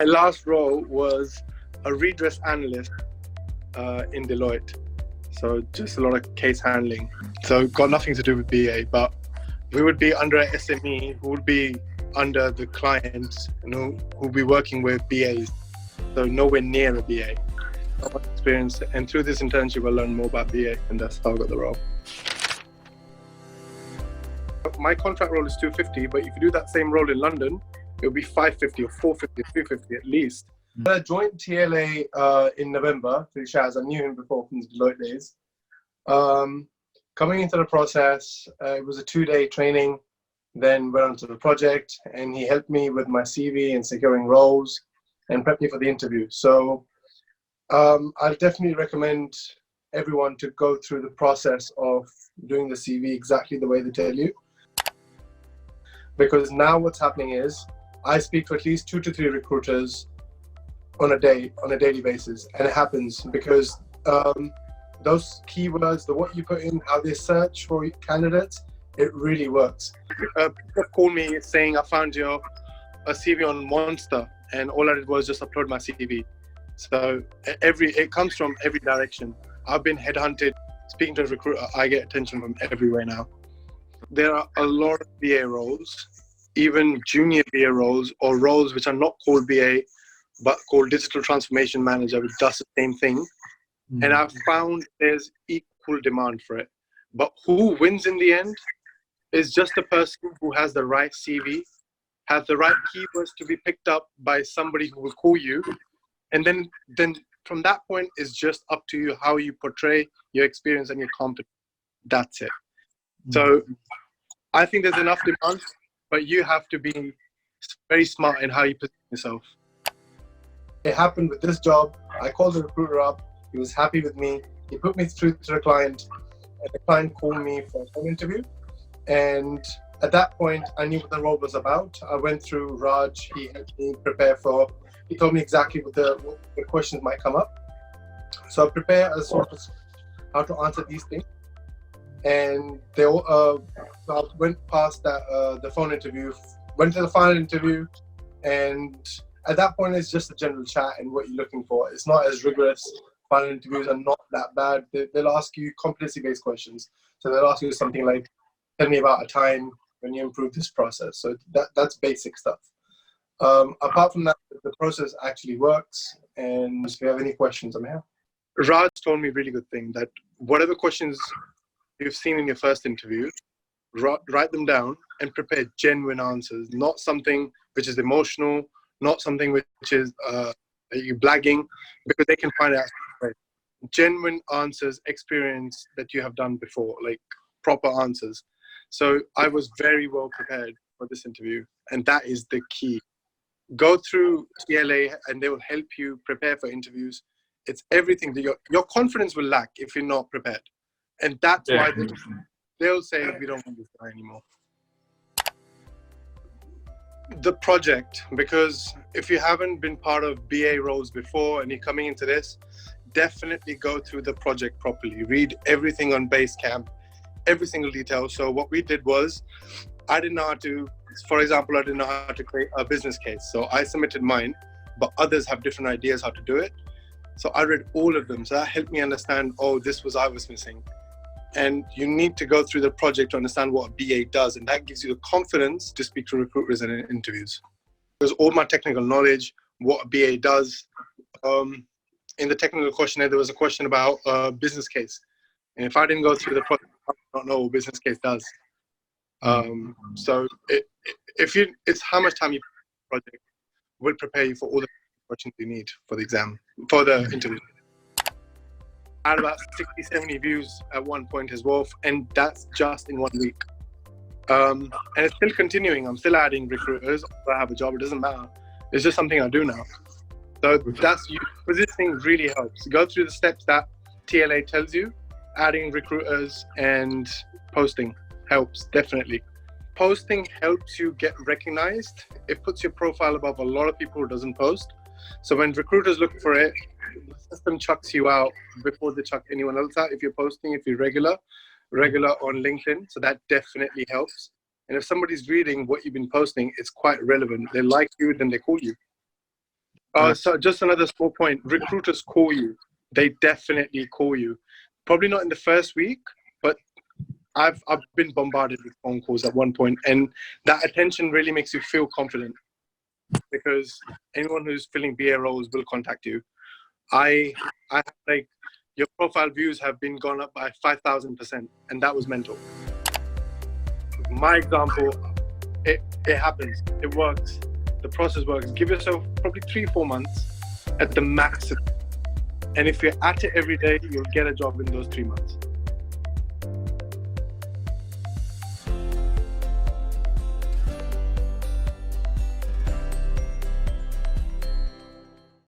My last role was a redress analyst in Deloitte. So just a lot of case handling. So got nothing to do with BA, but we would be under an SME who would be under the clients and who would be working with BAs. So nowhere near a BA. Experience, and through this internship I learned more about BA, and that's how I got the role. My contract role is 250, but if you do that same role in London, it'll be 550 or 450 or 350 at least. I joined TLA in November through Shaz. I knew him before from the Deloitte days. Coming into the process, it was a 2-day training, then went on to the project, and he helped me with my CV and securing roles and prepped me for the interview. So I definitely recommend everyone to go through the process of doing the CV exactly the way they tell you. Because now what's happening is I speak to at least 2 to 3 recruiters on a daily basis, and it happens because those keywords, what you put in, how they search for candidates, it really works. People call me saying I found a CV on Monster, and all I did was just upload my CV. So it comes from every direction. I've been headhunted. Speaking to a recruiter, I get attention from everywhere now. There are a lot of BA roles, even junior BA roles, or roles which are not called BA, but called Digital Transformation Manager, which does the same thing. And I've found there's equal demand for it. But who wins in the end is just the person who has the right CV, has the right keywords to be picked up by somebody who will call you. And then from that point, it's just up to you how you portray your experience and your competence. That's it. So I think there's enough demand, but you have to be very smart in how you position yourself. It happened with this job. I called the recruiter up. He was happy with me. He put me through to the client, and the client called me for a phone interview. And at that point, I knew what the role was about. I went through Raj. He helped me prepare for. He told me exactly what the questions might come up. So I prepare a sort of how to answer these things. And they all, so I went past that the phone interview, went to the final interview, and at that point it's just a general chat and what you're looking for. It's not as rigorous. Final interviews are not that bad. They'll ask you competency-based questions. So they'll ask you something like, tell me about a time when you improved this process. So that's basic stuff. Apart from that, the process actually works. And if you have any questions, I'm here. Raj told me a really good thing, that whatever questions you've seen in your first interview, write them down and prepare genuine answers, not something which is emotional, not something which is you blagging, because they can find out. Genuine answers, experience that you have done before, like proper answers. So I was very well prepared for this interview, and that is the key. Go through TLA and they will help you prepare for interviews. It's everything. Your confidence will lack if you're not prepared. And that's why they'll say, we don't want this guy anymore. The project, because if you haven't been part of BA roles before and you're coming into this, definitely go through the project properly. Read everything on Basecamp, every single detail. So what we did was, I didn't know how to, for example, I didn't know how to create a business case. So I submitted mine, but others have different ideas how to do it. So I read all of them. So that helped me understand, oh, this was I was missing. And you need to go through the project to understand what a BA does. And that gives you the confidence to speak to recruiters and in interviews. Because all my technical knowledge, what a BA does. In the technical questionnaire, there was a question about business case. And if I didn't go through the project, I would not know what business case does. So it's how much time you put in the project will prepare you for all the questions you need for the exam, for the interview. I had about 60, 70 views at one point as well, and that's just in 1 week. And it's still continuing. I'm still adding recruiters. I have a job, it doesn't matter. It's just something I do now. So positioning really helps. Go through the steps that TLA tells you. Adding recruiters and posting helps, definitely. Posting helps you get recognized. It puts your profile above a lot of people who doesn't post. So when recruiters look for it, the system chucks you out before they chuck anyone else out. If you're posting, if you're regular on LinkedIn, so that definitely helps. And if somebody's reading what you've been posting, it's quite relevant. They like you, then they call you. So just another small point. Recruiters call you. They definitely call you. Probably not in the first week, but I've been bombarded with phone calls at one point, and that attention really makes you feel confident because anyone who's filling BA roles will contact you. I like your profile views have been gone up by 5,000%, and that was mental. My example, it happens. It works. The process works. Give yourself probably 3-4 months at the maximum. And if you're at it every day, you'll get a job in those 3 months.